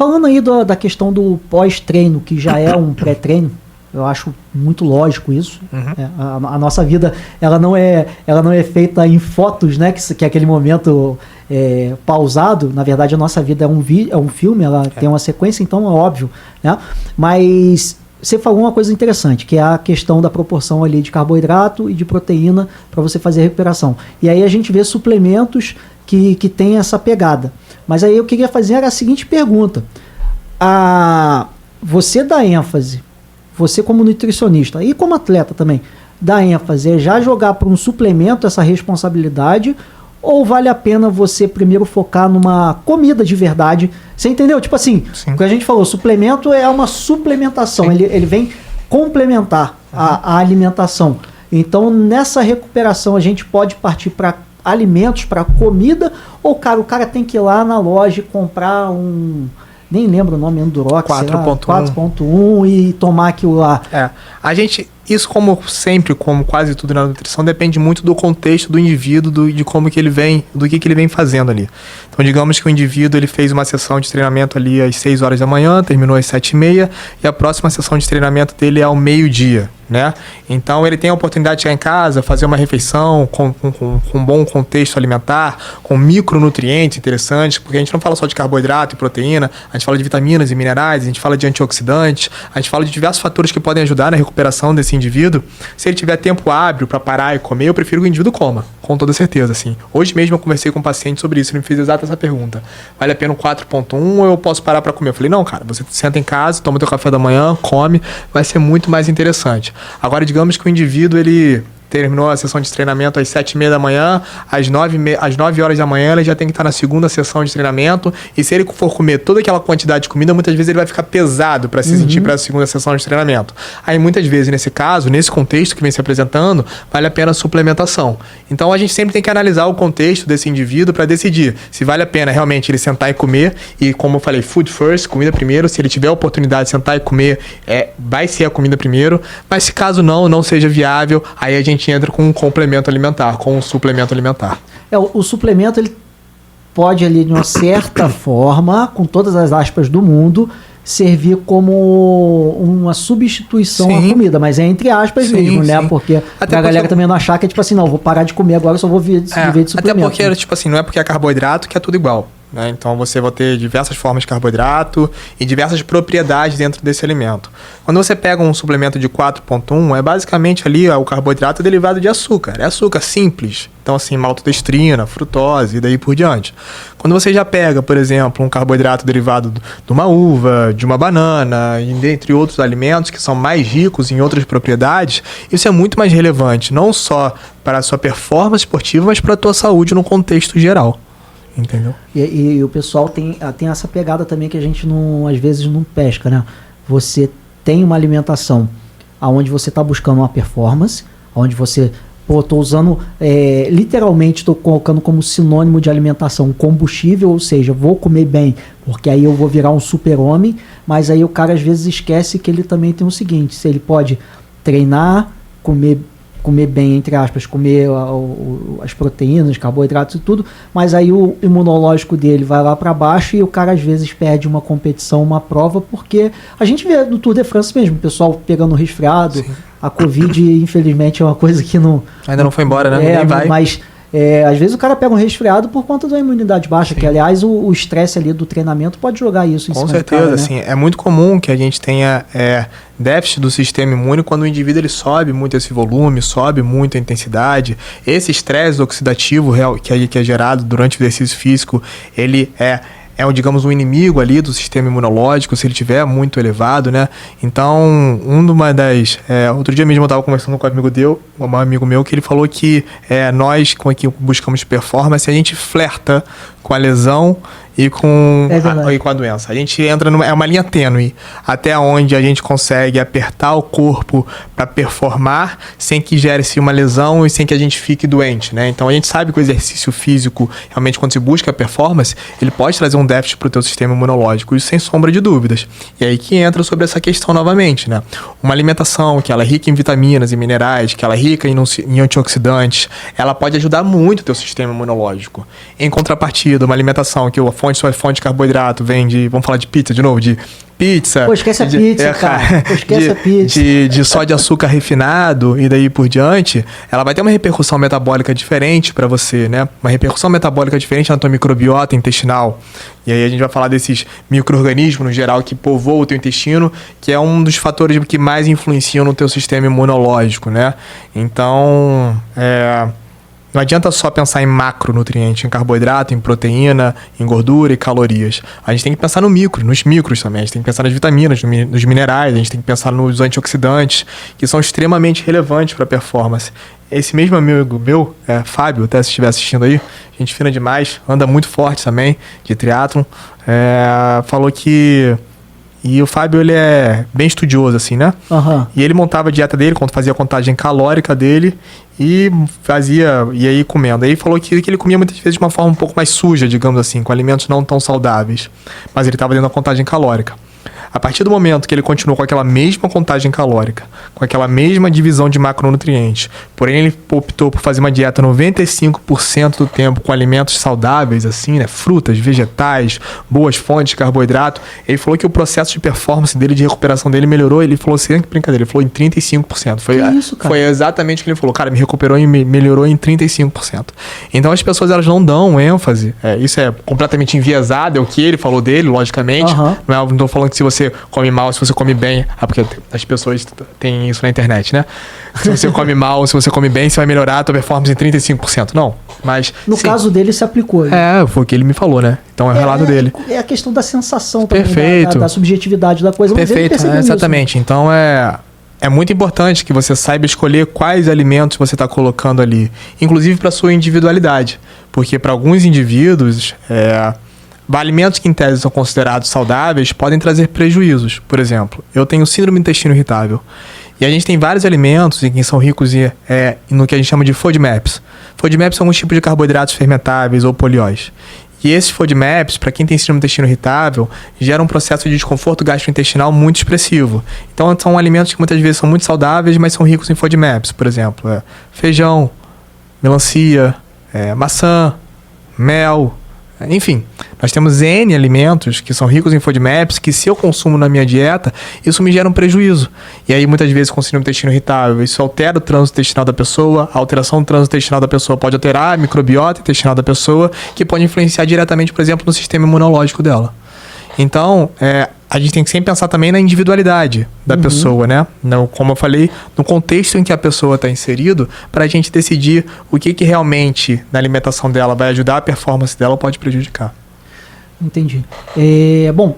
Falando aí da questão do pós-treino, que já é um pré-treino, eu acho muito lógico isso. A nossa vida, ela não é feita em fotos, né? Que é aquele momento pausado. Na verdade, a nossa vida é um filme, ela tem uma sequência, então é óbvio, né? Mas você falou uma coisa interessante, que é a questão da proporção ali de carboidrato e de proteína para você fazer a recuperação. E aí a gente vê suplementos que tem essa pegada. Mas aí eu queria fazer a seguinte pergunta. Você dá ênfase, você como nutricionista e como atleta também, dá ênfase já jogar para um suplemento essa responsabilidade, ou vale a pena você primeiro focar numa comida de verdade? Você entendeu? Tipo assim, o que a gente falou, suplemento é uma suplementação, ele vem complementar a alimentação. Então, nessa recuperação, a gente pode partir para alimentos, para comida, ou o cara tem que ir lá na loja e comprar nem lembro o nome, Endurox, 4.1 e tomar aquilo lá. Isso, como sempre, como quase tudo na nutrição, depende muito do contexto do indivíduo, de como que ele vem, do que ele vem fazendo ali. Então, digamos que o indivíduo ele fez uma sessão de treinamento ali às 6 horas da manhã, terminou às 7h30, e a próxima sessão de treinamento dele é ao meio-dia, né? Então, ele tem a oportunidade de chegar em casa, fazer uma refeição com um bom contexto alimentar, com micronutrientes interessantes, porque a gente não fala só de carboidrato e proteína, a gente fala de vitaminas e minerais, a gente fala de antioxidantes, a gente fala de diversos fatores que podem ajudar na recuperação desse indivíduo. Se ele tiver tempo hábil para parar e comer, eu prefiro que o indivíduo coma, com toda certeza, assim. Hoje mesmo eu conversei com um paciente sobre isso, ele me fez exatamente essa pergunta: vale a pena o 4.1 ou eu posso parar para comer? Eu falei, não, cara, você senta em casa, toma teu café da manhã, come, vai ser muito mais interessante. Agora, digamos que o indivíduo, ele terminou a sessão de treinamento às 7h30 da manhã, às 9 horas da manhã ele já tem que estar na segunda sessão de treinamento, e se ele for comer toda aquela quantidade de comida, muitas vezes ele vai ficar pesado para se sentir para a segunda sessão de treinamento. Aí muitas vezes, nesse caso, nesse contexto que vem se apresentando, vale a pena a suplementação. Então a gente sempre tem que analisar o contexto desse indivíduo para decidir se vale a pena realmente ele sentar e comer, e como eu falei, food first, comida primeiro. Se ele tiver a oportunidade de sentar e comer, vai ser a comida primeiro, mas se caso não seja viável, aí a gente entra com um complemento alimentar, com um suplemento alimentar. O suplemento, ele pode ali, de uma certa forma, com todas as aspas do mundo, servir como uma substituição à comida, mas é entre aspas mesmo, né? Porque a galera também não achar que é tipo assim, não, vou parar de comer agora, só vou viver de suplemento. Até porque, tipo assim, não é porque é carboidrato que é tudo igual, né? Então você vai ter diversas formas de carboidrato e diversas propriedades dentro desse alimento. Quando você pega um suplemento de 4.1, é basicamente ali o carboidrato derivado de açúcar. É açúcar simples. Então, assim, maltodestrina, frutose e daí por diante. Quando você já pega, por exemplo, um carboidrato derivado de uma uva, de uma banana, e dentre outros alimentos que são mais ricos em outras propriedades, isso é muito mais relevante, não só para a sua performance esportiva, mas para a tua saúde no contexto geral. Entendeu? E o pessoal tem essa pegada também que a gente às vezes não pesca, né? Você tem uma alimentação onde você está buscando uma performance, onde você, estou usando, literalmente estou colocando como sinônimo de alimentação combustível, ou seja, vou comer bem, porque aí eu vou virar um super-homem, mas aí o cara às vezes esquece que ele também tem o seguinte: se ele pode treinar, comer bem, entre aspas, comer as proteínas, carboidratos e tudo, mas aí o imunológico dele vai lá para baixo e o cara às vezes perde uma competição, uma prova, porque a gente vê no Tour de France mesmo, o pessoal pegando resfriado. Sim. A Covid, infelizmente, é uma coisa que ainda não foi embora, né? Nem vai. Mas às vezes o cara pega um resfriado por conta da imunidade baixa, que aliás o estresse ali do treinamento pode jogar isso em cima do cara, né? Com certeza, assim, é muito comum que a gente tenha déficit do sistema imune quando o indivíduo ele sobe muito esse volume, sobe muito a intensidade. Esse estresse oxidativo que é gerado durante o exercício físico, ele digamos, um inimigo ali do sistema imunológico, se ele estiver muito elevado, né? Então, outro dia mesmo eu estava conversando com um amigo meu, que ele falou que nós, que buscamos performance, a gente flerta com a lesão e com a doença. A gente entra é uma linha tênue, até onde a gente consegue apertar o corpo para performar sem que gere-se uma lesão e sem que a gente fique doente, né? Então a gente sabe que o exercício físico, realmente quando se busca a performance, ele pode trazer um déficit para o teu sistema imunológico, isso sem sombra de dúvidas. E aí que entra sobre essa questão novamente, né? Uma alimentação que ela é rica em vitaminas e minerais, que ela é rica em antioxidantes, ela pode ajudar muito o teu sistema imunológico. Em contrapartida, uma alimentação que eu sua fonte de carboidrato vem de, vamos falar de pizza de novo, de pizza. Pô, esquece a pizza, cara. Pô, esquece a pizza. De só de açúcar refinado e daí por diante, ela vai ter uma repercussão metabólica diferente para você, né? Uma repercussão metabólica diferente na tua microbiota intestinal. E aí a gente vai falar desses micro-organismos, no geral, que povoam o teu intestino, que é um dos fatores que mais influenciam no teu sistema imunológico, né? Então, não adianta só pensar em macronutrientes, em carboidrato, em proteína, em gordura e calorias. A gente tem que pensar no micro, nos micros também. A gente tem que pensar nas vitaminas, nos minerais, a gente tem que pensar nos antioxidantes, que são extremamente relevantes para a performance. Esse mesmo amigo meu, Fábio, até se estiver assistindo aí, gente fina demais, anda muito forte também, de triatlon, falou que... E o Fábio, ele é bem estudioso, assim, né? Uhum. E ele montava a dieta dele, quando fazia a contagem calórica dele e aí comendo. Aí falou que ele comia muitas vezes de uma forma um pouco mais suja, digamos assim, com alimentos não tão saudáveis. Mas ele estava dentro da contagem calórica. A partir do momento que ele continuou com aquela mesma contagem calórica, com aquela mesma divisão de macronutrientes, porém ele optou por fazer uma dieta 95% do tempo com alimentos saudáveis, assim, né? Frutas, vegetais, boas fontes de carboidrato, ele falou que o processo de performance dele, de recuperação dele melhorou, ele falou sem brincadeira, ele falou em 35%. Foi isso, cara? Foi exatamente o que ele falou. Cara, me recuperou e melhorou em 35%. Então as pessoas, elas não dão ênfase, isso é completamente enviesado, é o que ele falou dele, logicamente. Uhum. Não estou falando que se você come mal, se você come bem. Porque as pessoas têm isso na internet, né? Se você come mal, se você come bem, você vai melhorar a tua performance em 35%. Não, mas... No caso dele, se aplicou. Foi o que ele me falou, né? Então é o relato dele. É a questão da sensação também, perfeito. Da subjetividade da coisa. Perfeito, exatamente. Isso, né? Então é muito importante que você saiba escolher quais alimentos você está colocando ali. Inclusive para sua individualidade. Porque para alguns indivíduos... alimentos que em tese são considerados saudáveis podem trazer prejuízos. Por exemplo, eu tenho síndrome do intestino irritável. E a gente tem vários alimentos que são ricos no que a gente chama de FODMAPs. FODMAPs são alguns tipos de carboidratos fermentáveis ou polióis. E esses FODMAPs, para quem tem síndrome do intestino irritável, geram um processo de desconforto gastrointestinal muito expressivo. Então são alimentos que muitas vezes são muito saudáveis, mas são ricos em FODMAPs. Por exemplo, feijão, melancia, maçã, mel... Enfim, nós temos N alimentos que são ricos em FODMAPs que se eu consumo na minha dieta, isso me gera um prejuízo. E aí muitas vezes com síndrome do intestino irritável, isso altera o trânsito intestinal da pessoa, a alteração do trânsito intestinal da pessoa pode alterar a microbiota intestinal da pessoa, que pode influenciar diretamente, por exemplo, no sistema imunológico dela. Então, a gente tem que sempre pensar também na individualidade da pessoa, né? Como eu falei, no contexto em que a pessoa está inserido, para a gente decidir o que realmente na alimentação dela vai ajudar a performance dela ou pode prejudicar. Entendi. Bom,